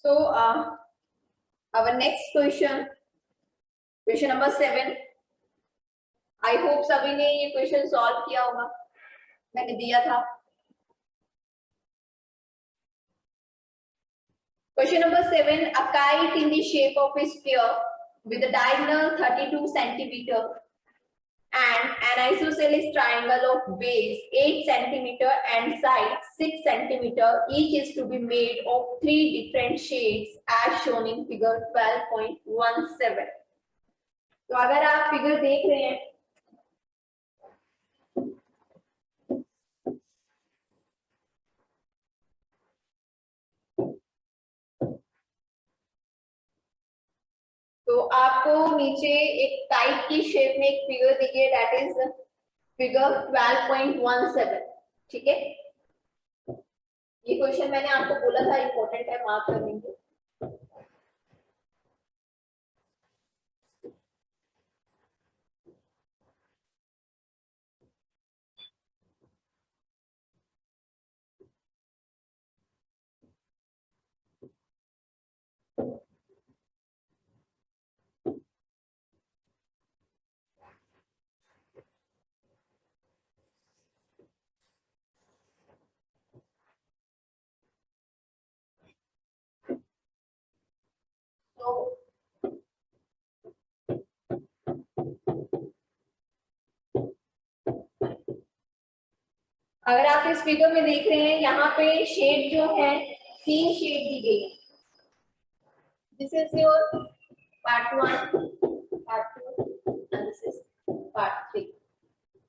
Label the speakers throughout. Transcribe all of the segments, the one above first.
Speaker 1: So our next question number 7. I hope सभी ने ये क्वेश्चन सॉल्व किया होगा, मैंने दिया था। Question number 7. A kite in the shape of a sphere with a diagonal 32 centimeter and an isosceles triangle of base 8 centimeter and side 6 centimeter each is to be made of 3 different shades as shown in figure 12.17. तो अगर आप figure देख रहे हैं तो आपको नीचे एक टाइप की शेप में एक फिगर दिखिए, दैट इज फिगर 12.17। ठीक है, ये क्वेश्चन मैंने आपको बोला था इंपॉर्टेंट है, मार्क कर लेंगे। अगर आप इस फिगर में देख रहे हैं, यहाँ पे शेड जो है 3 शेड दी गई है। This is your part 1, part 2 and this is part 3।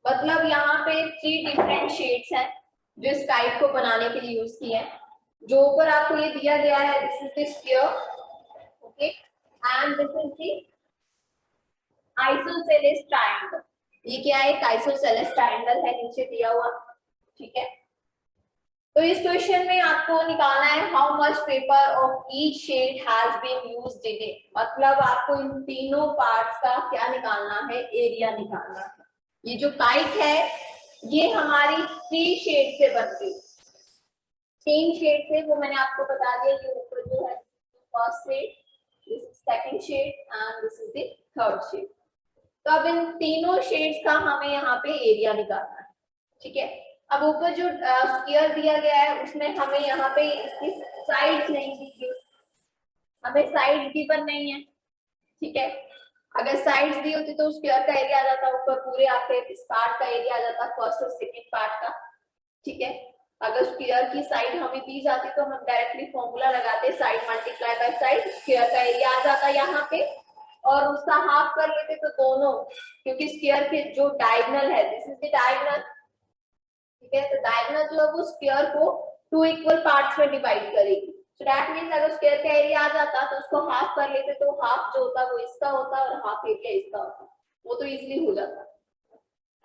Speaker 1: मतलब यहाँ पे 3 डिफरेंट शेड्स हैं जो इस टाइप को बनाने के लिए यूज किए हैं। जो ऊपर आपको ये दिया गया है, this is the sphere, okay, and this is the isosceles triangle. ये क्या है? एक आइसोसेलेस ट्रायंगल है नीचे दिया हुआ। ठीक है, तो इस क्वेश्चन में आपको निकालना है how much paper of each shade has been used in it. मतलब आपको इन तीनों पार्ट्स का क्या निकालना है? एरिया निकालना है। ये जो काइट है ये हमारी 3 शेड से बनती है, 3 शेड से, वो मैंने आपको बता दिया। ये ऊपर जो है first shade, this is second shade and this is the third shade. तो अब इन तीनों शेड्स का हमें यहाँ पे एरिया निकालना है। ठीक है, अब ऊपर जो स्फीयर दिया गया है उसमें हमें यहाँ पे इसकी साइड्स नहीं दी गई, हमें साइड गिवन नहीं है। ठीक है, अगर साइड्स दी होती तो स्फीयर का एरिया आ जाता, ऊपर पूरे आपके इस पार्ट का एरिया आ जाता, फर्स्ट और सेकंड पार्ट का। ठीक है, अगर स्फीयर की साइड हमें दी जाती तो हम डायरेक्टली फॉर्मूला लगाते, side multiply by side, sphere का एरिया आ जाता यहाँ पे, और उसका हाफ कर लेते तो दोनों, क्योंकि स्फीयर के जो डायगोनल है, दिस इज द डायगोनल। ठीक है, तो डायगोनल जो है वो स्फीयर को 2 इक्वल पार्ट्स में डिवाइड करेगी। सो दैट मींस अगर स्फीयर का एरिया आ जाता तो उसको हाफ कर लेते तो हाफ जो होता वो इसका होता और हाफ एरिया इसका होता, वो तो इजीली हो जाता।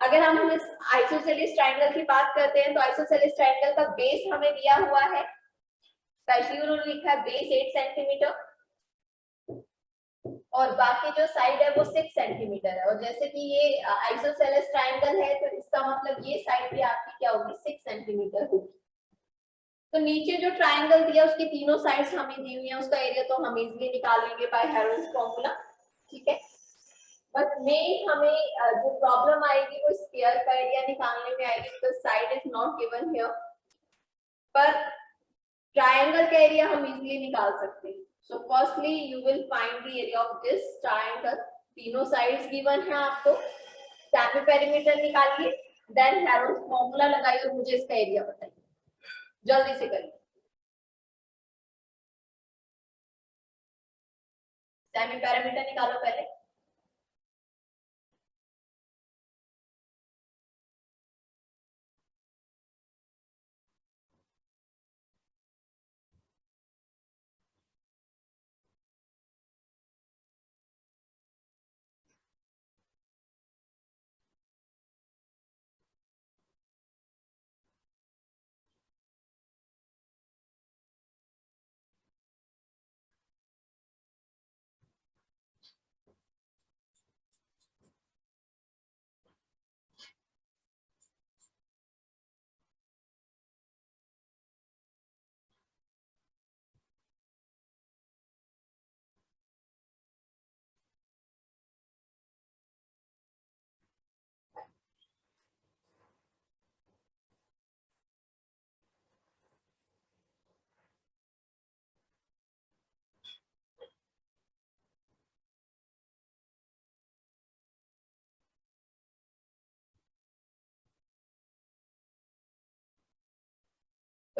Speaker 1: अगर हम इस आइसोसेलेस ट्रायंगल की बात करते हैं तो आइसोसेलेस ट्रायंगल का बेस हमें दिया हुआ है, स्पेशली उन्होंने लिखा है बेस 8 सेंटीमीटर और बाकी जो साइड है वो 6 सेंटीमीटर है। और जैसे कि ये आइसोसेलेस ट्रायंगल है तो इसका मतलब ये साइड भी आपकी क्या होगी? 6 सेंटीमीटर होगी। तो नीचे जो ट्रायंगल दिया उसकी तीनों साइड्स हमें दी हुई है, उसका एरिया तो हम इजीली निकाल लेंगे बाय हेरोल्ड्स फॉर्मूला। ठीक है, बट मेन हमें जो प्रॉब्लम आएगी वो स्फीयर का एरिया निकालने में आएगी, because side is not given here. पर ट्रायंगल का एरिया हम इजीली निकाल सकते हैं। सो firstly you will find the area of this triangle. तीनों साइड्स गिवन है आपको, सेमी पेरीमीटर निकालिए, देन हेरोल्ड्स फॉर्मूला लगाइए और मुझे इसका एरिया बताइए, जल्दी से करिए। सेमी पैरामीटर निकालो पहले।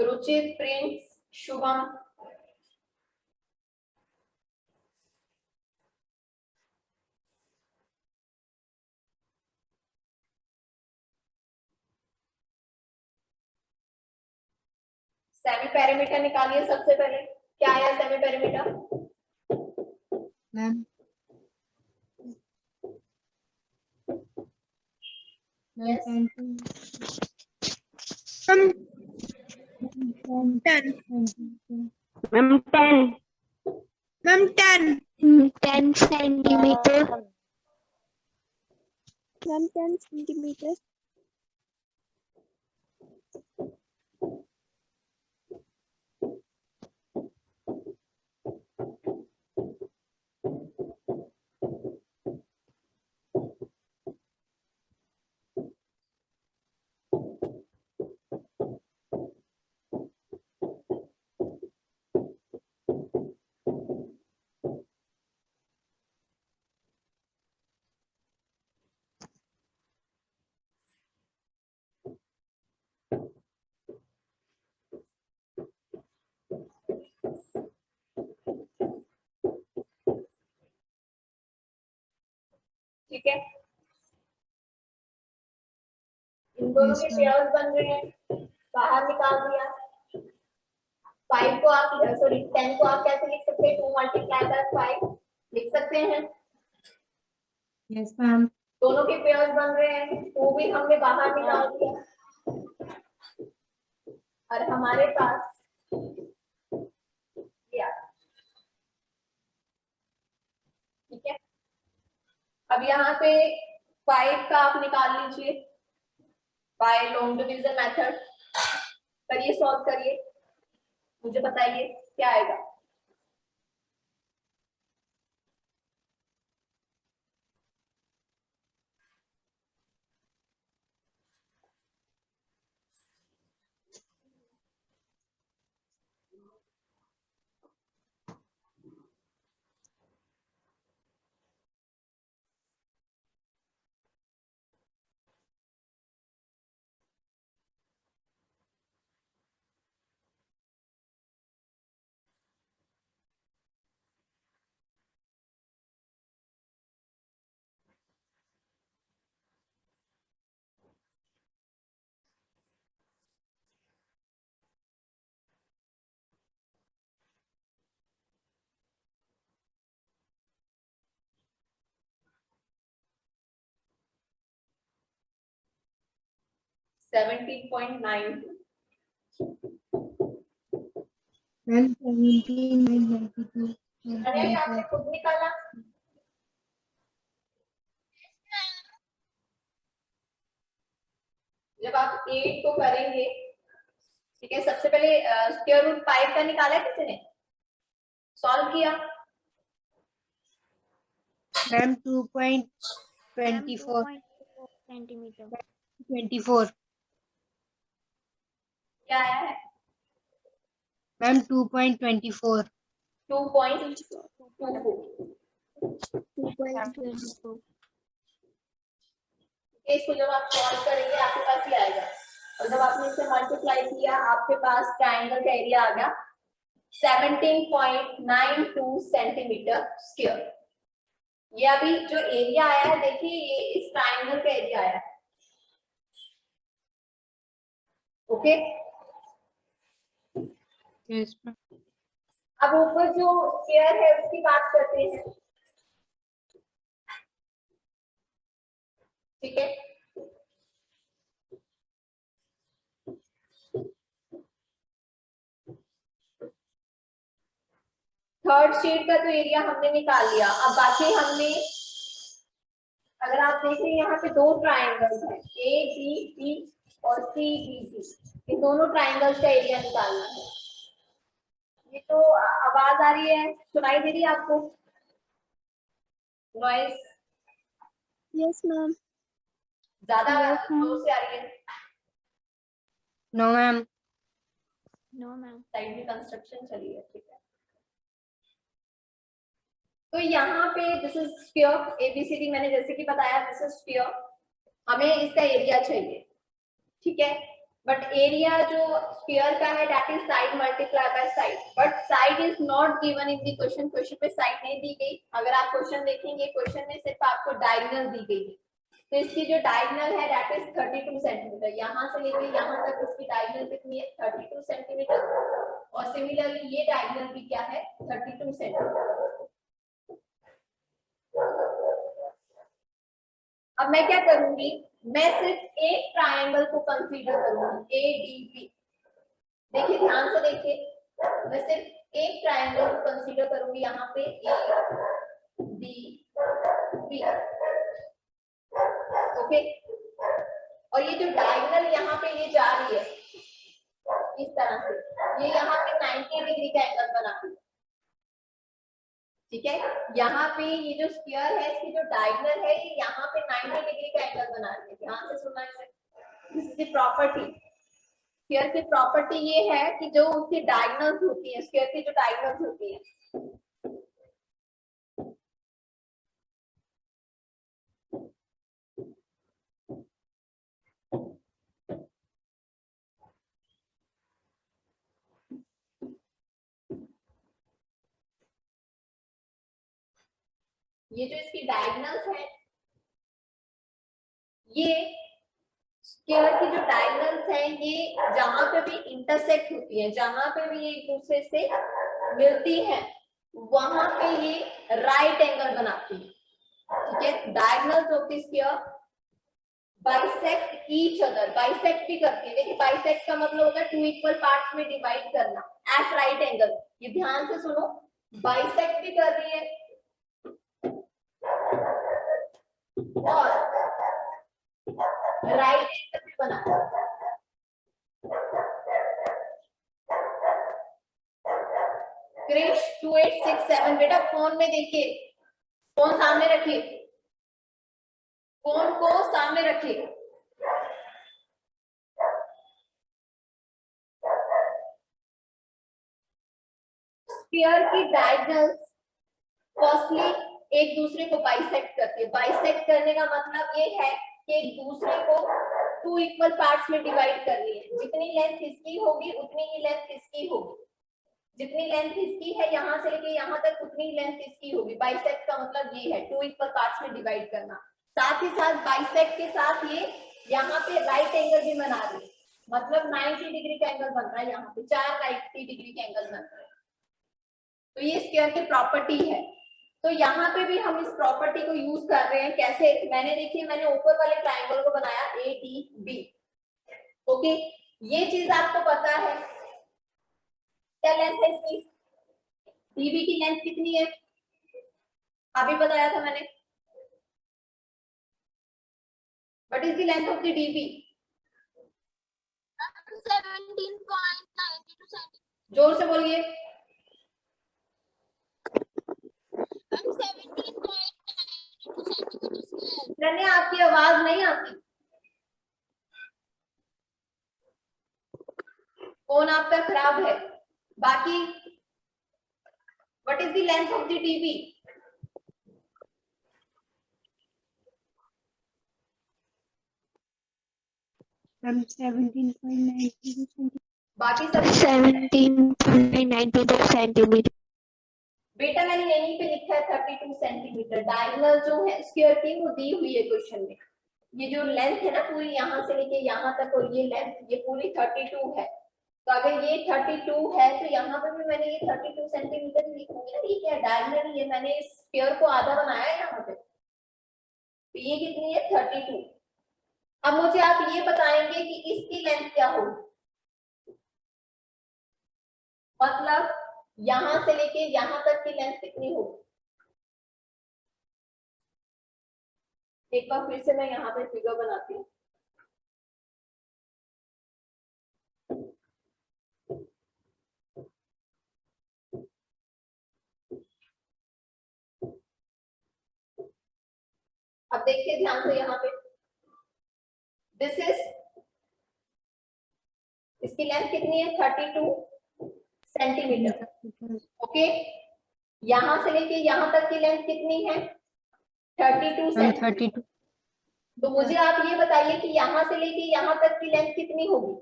Speaker 1: Ruchit, Prince, Shubham, semi parameter निकालिए। सबसे पहले क्या आया semi parameter?
Speaker 2: Ma'am
Speaker 1: Yes.
Speaker 3: 10 centimeter. 10 centimeter.
Speaker 1: ठीक है, इन दोनों
Speaker 2: Yes,
Speaker 1: के
Speaker 2: ma'am.
Speaker 1: पेयर्स बन रहे हैं, बाहर निकाल दिया। 5 को आप सॉरी 10 को आप कैसे लिख सकते हैं? 2 मल्टीप्लाई बाय 5 लिख सकते हैं।
Speaker 2: Yes, ma'am.
Speaker 1: दोनों के पेयर्स बन रहे हैं, 2 भी हमने बाहर निकाल दिया और हमारे पास ये ठीक है। अब यहाँ पे 5 का आप निकाल लीजिए बाय लॉन्ग डिवीजन मेथड। करिए, सॉल्व करिए, मुझे बताइए क्या आएगा।
Speaker 2: Ma'am,
Speaker 1: 17.92
Speaker 2: 17.92.
Speaker 1: अरे आपने खुद निकाला। जब आप 8 को करेंगे, ठीक है, सबसे पहले स्क्वायर रूट 5 का निकाला है किसी ने? सॉल्व किया?
Speaker 2: Ma'am, 2.24.
Speaker 3: Centimeter.
Speaker 2: 24.
Speaker 1: क्या आया है?
Speaker 2: Ma'am, 2.24.
Speaker 1: 2.24।
Speaker 3: 2.24.
Speaker 1: इसको जब आप सॉल्व करेंगे आपके पास ये आएगा और जब आपने इसे मल्टीप्लाई किया आपके पास ट्रायंगल का एरिया आ गया 17.92 सेंटीमीटर स्क्वायर। ये अभी जो एरिया आया है देखिए, ये इस ट्रायंगल का एरिया आया है। Okay,
Speaker 2: Yes, ma'am.
Speaker 1: अब ऊपर जो स्क्वायर है उसकी बात करते हैं। ठीक है, थर्ड शीट का तो एरिया हमने निकाल लिया। अब बाकी हमने, अगर आप देखें यहाँ पे 2 ट्राइंगल्स हैं ए बी सी और सी बी सी, इन दोनों ट्राइंगल्स का एरिया निकालना है। ये तो आवाज आ रही है, सुनाई दे रही है आपको? Noise
Speaker 3: Yes, ma'am.
Speaker 1: ज्यादा
Speaker 3: Yes, ma'am.
Speaker 1: जोर से आ रही है?
Speaker 2: No, ma'am.
Speaker 3: No, ma'am.
Speaker 1: Side में कंस्ट्रक्शन चली है, ठीक है। तो यहाँ पे दिस इज स्फीयर, एबीसीडी मैंने जैसे कि बताया, दिस इज स्फीयर, हमें इसका एरिया चाहिए, ठीक है। बट एरिया जो स्फीयर का है that is side multiply by side, but side is not given in the question. Question में साइड नहीं दी गई। अगर आप क्वेश्चन देखेंगे, क्वेश्चन में सिर्फ आपको डायगोनल दी गई है। तो इसकी जो डायगोनल है दैट इज 32 सेंटीमीटर। यहाँ से लेकर यहाँ तक इसकी डायगोनल कितनी है? 32 सेंटीमीटर। और सिमिलरली ये डायगोनल भी क्या है? 32 सेंटीमीटर। अब मैं क्या करूंगी, मैं सिर्फ एक ट्रायंगल को कंसीडर करूंगी, एडीबी। देखिए ध्यान से देखिए, मैं सिर्फ एक ट्रायंगल को कंसीडर करूंगी यहाँ पे, एडीबी। ओके, और ये जो डायगोनल यहाँ पे ये जा रही है इस तरह से, ये यहाँ पे 90 डिग्री का एंगल बनाती है। ठीक है, यहाँ पे ये जो स्फीयर है इसकी जो डायगोनल है ये यहाँ पे 90 डिग्री का एंगल बना रही है। ध्यान से सुनना इसे। This is the property. Sphere की प्रॉपर्टी ये है कि जो उसकी डायगोनल्स होती है, स्फीयर की जो डायगोनल्स होती है, ये जो इसकी डायगोनल्स है, ये स्फीयर की जो डायगोनल्स हैं ये जहां पे भी इंटरसेक्ट होती है, जहां पे भी ये एक दूसरे से मिलती है, वहां पे ये राइट एंगल बनाती है। ठीक है, diagonals of the sphere bisect each other. Bisect भी करती है। देखिए बाइसेक्ट का मतलब होता है टू इक्वल पार्ट्स में डिवाइड करना एट राइट एंगल। ये ध्यान से सुनो, बाइसेक्ट भी कर रही है और राइट एंगल भी बना। क्रिश 2867, बेटा फोन में देखिए, फोन सामने रखिए, फोन को सामने रखिए। स्फीयर की डायगोनल्स फर्स्टली एक दूसरे को बाइसेक्ट करती है। बाइसेक्ट करने का मतलब ये है कि एक दूसरे को टू इक्वल पार्ट्स में डिवाइड करनी है। जितनी लेंथ इसकी होगी उतनी ही लेंथ इसकी होगी। जितनी लेंथ इसकी है यहाँ से लेके यहाँ तक उतनी लेंथ इसकी होगी। बाइसेक्ट का मतलब ये है टू इक्वल पार्ट्स में डिवाइड करना। साथ ही साथ बाइसेक्ट के साथ ये यहाँ पे राइट एंगल भी बना रही है, मतलब 90 डिग्री का एंगल बन रहा है। यहाँ पे 4 90 डिग्री के एंगल बन रहे हैं। तो ये स्फीयर की प्रॉपर्टी है। तो यहाँ पे भी हम इस प्रॉपर्टी को यूज कर रहे हैं। कैसे? मैंने ऊपर वाले ट्रायंगल को बनाया ADB। ओके, ये चीज आपको पता है। क्या लेंथ है इसकी? DB की लेंथ कितनी है? अभी बताया था मैंने। What is the length of the DB?
Speaker 3: 17.92 centimetre.
Speaker 1: जोर से बोलिए।
Speaker 3: 17.92 सेंटीमीटर।
Speaker 1: धन्य, आपकी आवाज नहीं आती। फोन आपका खराब है। बाकी what is the length of the DB?
Speaker 2: Ma'am 17.92 centimetre.
Speaker 1: बाकी सब
Speaker 3: 17.92 सेंटीमीटर।
Speaker 1: बेटा मैंने यहीं पे लिखा है 32 सेंटीमीटर। डायगोनल जो है स्फीयर की वो दी हुई है क्वेश्चन में। ये जो लेंथ है ना पूरी यहाँ से लेके यहाँ तक, और ये लेंथ ये पूरी 32 है। तो अगर ये 32 है तो यहाँ पे भी मैंने ये 32 सेंटीमीटर ही लिखूंगी ना। ठीक है, डायगोनल ये मैंने इस स्फीयर को आधा बनाया है यहाँ पे। तो ये कितनी है? 32। अब मुझे आप ये बताएंगे कि इसकी लेंथ क्या होगी। मतलब यहां से लेके यहां तक की लेंथ कितनी होगी? एक बार फिर से मैं यहाँ पे फिगर बनाती हूँ। अब देखिए ध्यान से यहाँ पे, दिस इज, इसकी लेंथ कितनी है? 32 सेंटीमीटर। ओके, यहां से लेके यहां तक की लेंथ कितनी है? 32 सेंटीमीटर। तो मुझे आप ये बताइए कि यहाँ से लेके यहाँ तक की लेंथ कितनी होगी?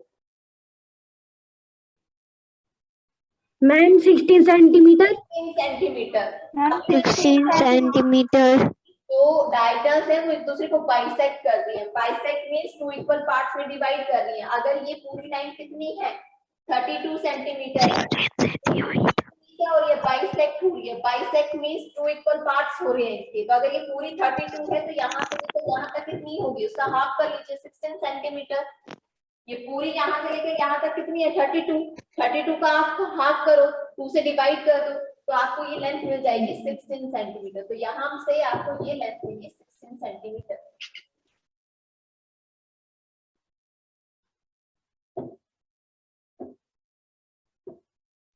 Speaker 2: Ma'am 16 centimetre.
Speaker 1: 16 centimetre.
Speaker 2: Ma'am
Speaker 3: 16 centimetre.
Speaker 1: तो डायगोनल्स है वो एक दूसरे को बाइसेक्ट कर रही है। Bisect means two equal parts में डिवाइड कर रही है। अगर ये पूरी लाइन कितनी है 32 सेंटीमीटर है, क्या हो रही है बाइसेक्ट हो रही है। Bisect means two equal parts हो रहे हैं इसके। तो अगर ये पूरी 32 है तो यहाँ से लेकर यहाँ तक कितनी होगी, उसका हाफ कर लीजिए 16 सेंटीमीटर। ये पूरी यहाँ से लेकर यहाँ तक कितनी है 32। 32 का आप हाफ करो, 2 से डिवाइड कर दो, तो आपको ये लेंथ मिल जाएगी 16 सेंटीमीटर। तो यहाँ से आपको ये लेंथ मिलेगी 16 सेंटीमीटर।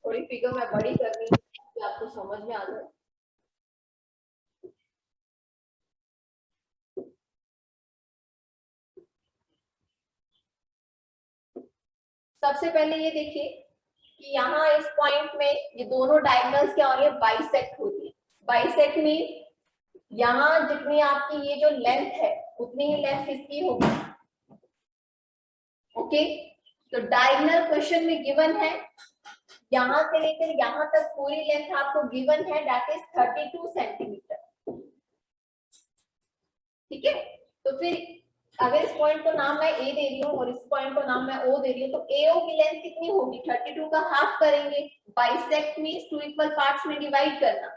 Speaker 1: थोड़ी फिगर मैं बड़ी कर रही हूँ कि आपको समझ में आ जाए। सबसे पहले ये देखिए कि यहाँ इस पॉइंट में ये दोनों डायगोनल्स क्या हो रही है बाइसेक्ट होती है। बाइसेक्ट मीन यहाँ जितनी आपकी ये जो लेंथ है उतनी ही लेंथ इसकी होगी। ओके, तो डायगोनल क्वेश्चन में गिवन है यहाँ से लेकर यहाँ तक पूरी लेंथ आपको गिवन है दैट इज 32 सेंटीमीटर। ठीक है, तो फिर अगर इस पॉइंट को नाम मैं ए दे रही हूँ और इस पॉइंट को नाम मैं ओ दे रही हूँ, तो एओ की लेंथ कितनी होगी 32 का हाफ करेंगे। Bisect means two equal parts में डिवाइड करना।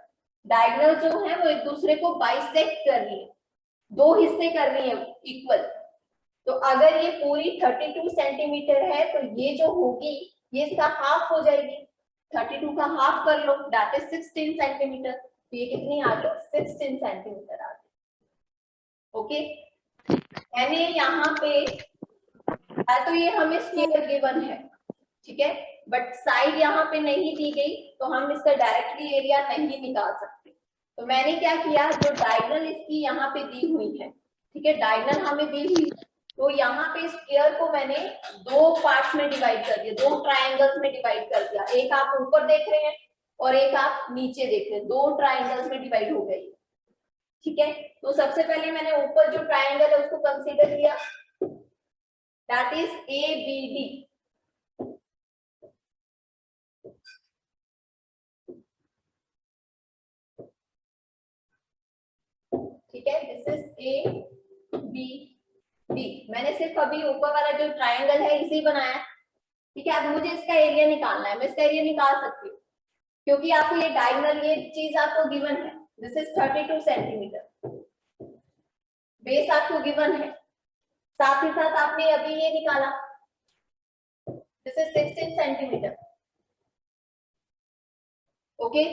Speaker 1: डायगोनल जो है वो एक दूसरे को बाइसेक्ट कर रही है, दो हिस्से कर रही है इक्वल। तो अगर ये पूरी 32 सेंटीमीटर है तो ये जो होगी ये इसका हाफ हो जाएगी। 32 का हाफ कर लो दैट इज 16 सेंटीमीटर। तो ये कितनी आ गई 16 सेंटीमीटर आ गई। ओके, यानी यहाँ पे तो ये हमें स्क्वायर गिवन है, ठीक है, बट साइड यहाँ पे नहीं दी गई तो हम इसका डायरेक्टली एरिया नहीं निकाल सकते। तो मैंने क्या किया, जो डायगोनल इसकी यहाँ पे दी हुई है, ठीक है, डायगोनल हमें दी हुई है, तो यहाँ पे स्क्वायर को मैंने दो पार्ट्स में डिवाइड कर दिया, दो ट्रायंगल्स में डिवाइड कर दिया। एक आप ऊपर देख रहे हैं और एक आप नीचे देख रहे हैं, दो ट्रायंगल्स में डिवाइड हो गई। ठीक है, तो सबसे पहले मैंने ऊपर जो ट्रायंगल है उसको कंसीडर किया, दैट इज ABD। ठीक है, दिस इज ABD। मैंने सिर्फ अभी ऊपर वाला जो ट्रायंगल है इसी बनाया। ठीक है, अब मुझे इसका एरिया निकालना है। मैं इसका एरिया निकाल सकती हूँ क्योंकि आपको ये डायगोनल ये चीज आपको गिवन है। दिस इज 32 सेंटीमीटर बेस आपको गिवन है, साथ ही साथ आपने अभी ये निकाला, दिस इज 16 सेंटीमीटर। ओके,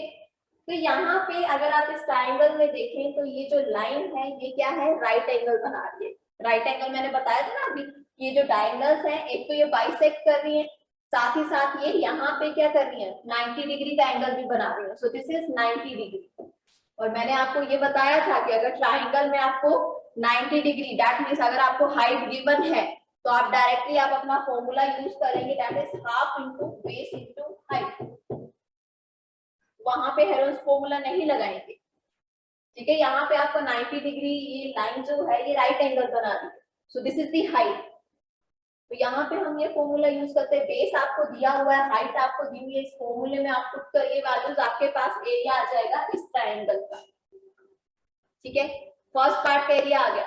Speaker 1: तो यहाँ पे अगर आप इस ट्रायंगल में देखें तो ये जो लाइन है ये क्या है, राइट एंगल बना रही है। राइट एंगल मैंने बताया था ना अभी, ये जो डायगोनल्स हैं एक तो ये बाइसेक्ट कर रही है, साथ ही साथ ये यहाँ पे क्या कर रही है 90 डिग्री का एंगल भी बना रही है। So this is 90 degree. और मैंने आपको ये बताया था कि अगर ट्रायंगल में आपको 90 डिग्री दैट मीन्स अगर आपको हाइट गिवन है तो आप डायरेक्टली आप अपना फॉर्मूला यूज करेंगे, that is half into base into height. वहां पे हेरोन्स फॉर्मूला नहीं लगाएंगे। ठीक है, यहाँ पे आपको 90 डिग्री ये लाइन जो है ये राइट एंगल बना रही है। So this is the height. तो यहाँ पे हम ये फॉर्मूला यूज करते हैं, बेस आपको दिया हुआ है, हाइट आपको दी हुई है, इस फॉर्मूले में आप पुट करिए वैल्यूज, आपके पास एरिया आ जाएगा इस ट्रायंगल का। ठीक है, फर्स्ट पार्ट का एरिया आ गया।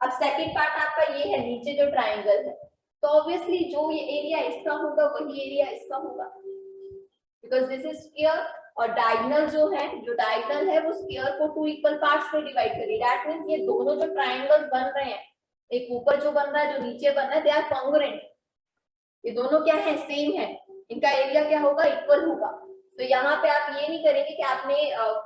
Speaker 1: अब सेकंड पार्ट आपका ये है, नीचे जो ट्रायंगल है, तो ऑब्वियसली जो ये एरिया इसका होगा वही एरिया इसका होगा, बिकॉज दिस इज स्क्वायर। और डायगोनल जो है, जो डायगोनल है वो स्क्वायर को टू इक्वल पार्ट्स में डिवाइड करेगी। दैट मींस ये दोनों जो ट्रायंगल्स बन रहे हैं, एक ऊपर जो बन रहा है जो नीचे बन रहा है, दे आर कॉन्ग्रुएंट। ये दोनों क्या है, सेम है, इनका एरिया क्या होगा, इक्वल होगा। तो यहाँ पे आप ये नहीं करेंगे कि आपने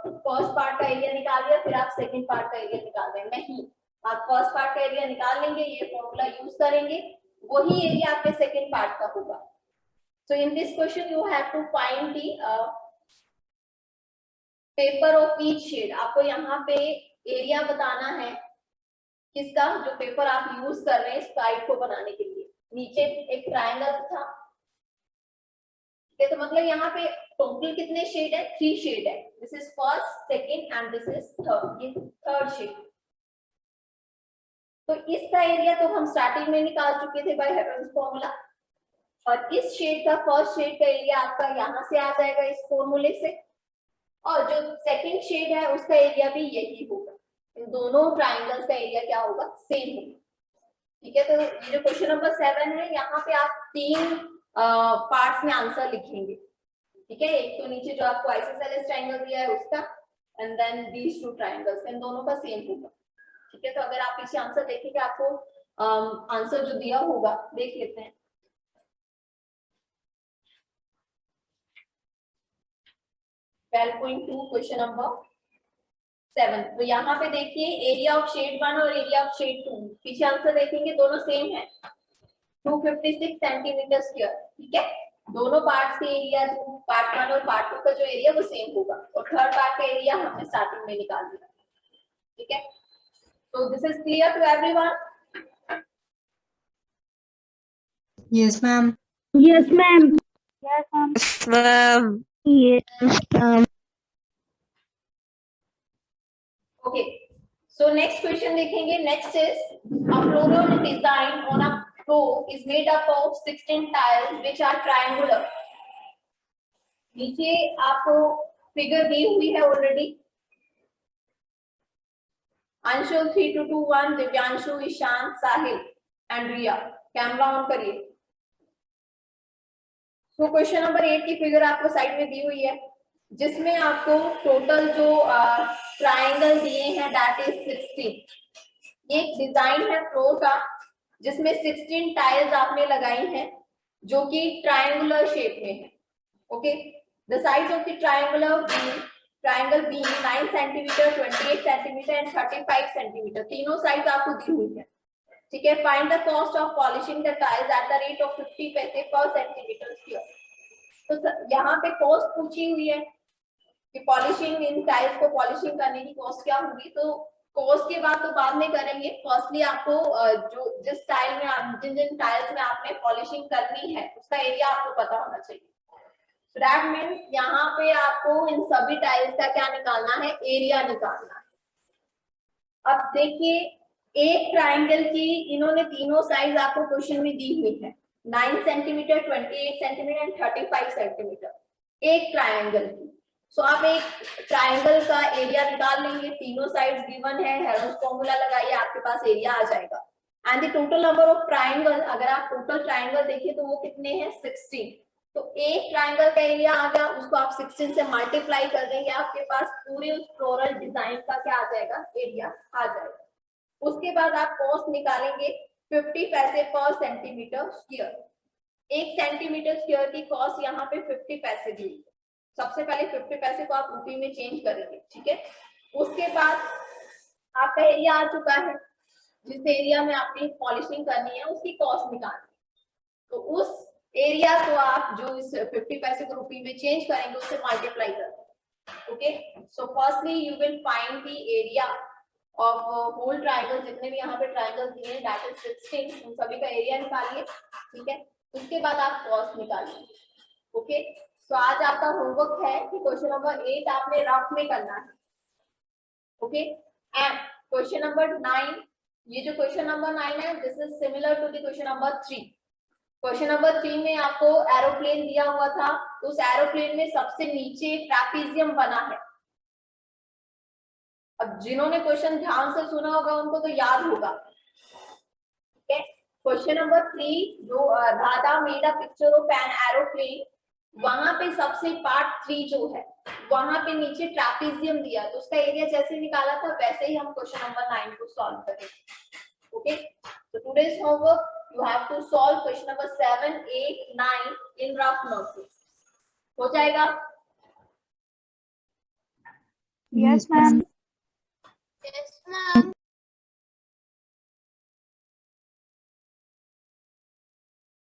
Speaker 1: फर्स्ट पार्ट का एरिया निकाल दिया फिर आप सेकंड पार्ट का एरिया निकाल देंगे, नहीं, आप फर्स्ट पार्ट का एरिया निकाल लेंगे, ये फॉर्मूला यूज करेंगे, वही एरिया आपके सेकंड पार्ट का होगा। So in this question you have to find the paper of each shade। आपको यहाँ पे एरिया बताना है किसका, जो पेपर आप यूज कर रहे हैं इस टाइप को बनाने के लिए। नीचे एक ट्रायंगल था, ठीक है, तो मतलब यहाँ पे टोटल कितने शेड है, 3 शेड है। This is first, second and this is third, ये थर्ड शेड। तो इसका एरिया तो हम स्टार्टिंग में निकाल चुके थे बाय हेरोन्स फॉर्मूला। और इस शेड का फर्स्ट शेड का एरिया आपका यहाँ से आ जाएगा इस फॉर्मूले से, और जो सेकंड शेड है उसका एरिया भी यही होगा। इन दोनों ट्राइंगल्स का एरिया क्या होगा, सेम होगा। ठीक है, तो ये जो क्वेश्चन नंबर 7 है, यहाँ पे आप 3 पार्ट्स में आंसर लिखेंगे। ठीक है, एक तो नीचे जो आपको आइसोसेलेस ट्राइंगल दिया है उसका, एंड देन दीस 2 ट्राइंगल्स, इन दोनों का सेम होगा। ठीक है, तो अगर आप पीछे आंसर देखेंगे आपको आंसर जो दिया होगा देख लेते हैं। 12.2 क्वेश्चन नंबर 7। तो यहाँ पे देखिए एरिया ऑफ शेड 1 और एरिया ऑफ शेड 2, पीछे आंसर देखेंगे दोनों सेम है, 256 सेंटीमीटर स्क्वायर। ठीक है, दोनों पार्ट्स के एरिया, पार्ट 1 और पार्ट 2 का जो एरिया वो सेम होगा, और थर्ड पार्ट का एरिया हमने स्टार्टिंग में निकाल दिया। ठीक है, तो this is clear to everyone?
Speaker 4: Yes, ma'am.
Speaker 2: Yes, ma'am.
Speaker 3: Yes, ma'am. Yes, ma'am.
Speaker 1: Okay, so next question देखेंगे। Next is a floral design on a floor is made up of 16 tiles which are triangular. नीचे आपको figure दी हुई है already. Anshu 3 2 2 1, Divyanshu, Ishaan, Sahil and Riya, camera on करिए। So question number 8 की figure आपको side में दी हुई है, जिसमें आपको टोटल जो ट्राइंगल दिए हैं दैट इज 16। ये एक डिजाइन है फ्लोर का जिसमें 16 टाइल्स आपने लगाई हैं जो कि ट्रायंगुलर शेप में है। Okay, the size of the triangle beam 9 centimetre, 28 centimetre and 35 centimetre, तीनों साइज आपको दी हुई है। ठीक है, find the cost of polishing the tiles at the rate of 50 पैसे पर सेंटीमीटर स्क्वायर। तो यहाँ पे कॉस्ट पूछी हुई है कि पॉलिशिंग, इन टाइल्स को पॉलिशिंग करने की कॉस्ट क्या होगी। तो कॉस्ट के बाद तो बाद में करेंगे, फर्स्टली आपको जो जिस टाइल में आप जिन टाइल्स में आपने पॉलिशिंग करनी है उसका एरिया आपको पता होना चाहिए। सो दैट मींस यहाँ पे आपको इन सभी टाइल्स का क्या निकालना है, एरिया निकालना है। अब देखिए एक ट्राइंगल की इन्होंने तीनों साइज आपको क्वेश्चन में दी हुई है, 9 सेंटीमीटर, 28 सेंटीमीटर एंड 35 सेंटीमीटर, एक ट्राइंगल की। सो आप एक ट्राइंगल का एरिया निकाल लेंगे, तीनों साइड्स गिवन है, हेरोल्ड्स फॉर्मूला लगाइए, आपके पास एरिया आ जाएगा। And the total number of triangle, अगर आप टोटल ट्राइंगल देखिए तो वो कितने हैं, 16। तो एक ट्राइंगल का एरिया आ गया, उसको आप 16 से मल्टीप्लाई कर देंगे, आपके पास पूरे उस फ्लोरल डिजाइन का क्या आ जाएगा, एरिया आ जाएगा। उसके बाद आप कॉस्ट निकालेंगे 50 पैसे पर सेंटीमीटर स्क्वायर। एक सेंटीमीटर स्क्वायर की कॉस्ट यहाँ पे 50 पैसे दी। सबसे पहले 50 पैसे को आप रुपये में चेंज करेंगे। ठीक है, उसके बाद आपका एरिया आ चुका है, जिस एरिया में आपने पॉलिशिंग करनी है उसकी कॉस्ट निकालनी। तो उस एरिया को आप जो इस 50 पैसे को रुपये में चेंज करेंगे उससे मल्टीप्लाई करेंगे। Okay, so firstly you will find the area of whole triangle, जितने भी यहाँ पे ट्रायंगल दिए हैं दैट इज 16, उन सभी का एरिया निकालिए। ठीक है, उसके बाद आप कॉस्ट निकालिए। ओके, तो आज आपका होमवर्क है कि क्वेश्चन नंबर 8 आपने रफ में करना है। ओके, एंड क्वेश्चन नंबर 9, ये जो क्वेश्चन नंबर 9 है this is similar to the question number 3। Question number 3 में आपको एरोप्लेन दिया हुआ था, उस एरोप्लेन में सबसे नीचे ट्रैपीजियम बना है। अब जिन्होंने क्वेश्चन ध्यान से सुना होगा उनको तो याद होगा। ठीक है, क्वेश्चन नंबर 3 जो Radha made a picture of an aeroplane, वहां पे सबसे पार्ट 3 जो है वहां पे नीचे ट्रैपीजियम दिया, तो उसका एरिया जैसे निकाला था वैसे ही हम क्वेश्चन नंबर 9 को सॉल्व करेंगे। Okay, so today's homework you have to solve question number 7, 8, 9 in rough notebook. हो जाएगा?
Speaker 3: Yes, ma'am.
Speaker 5: Yes, ma'am.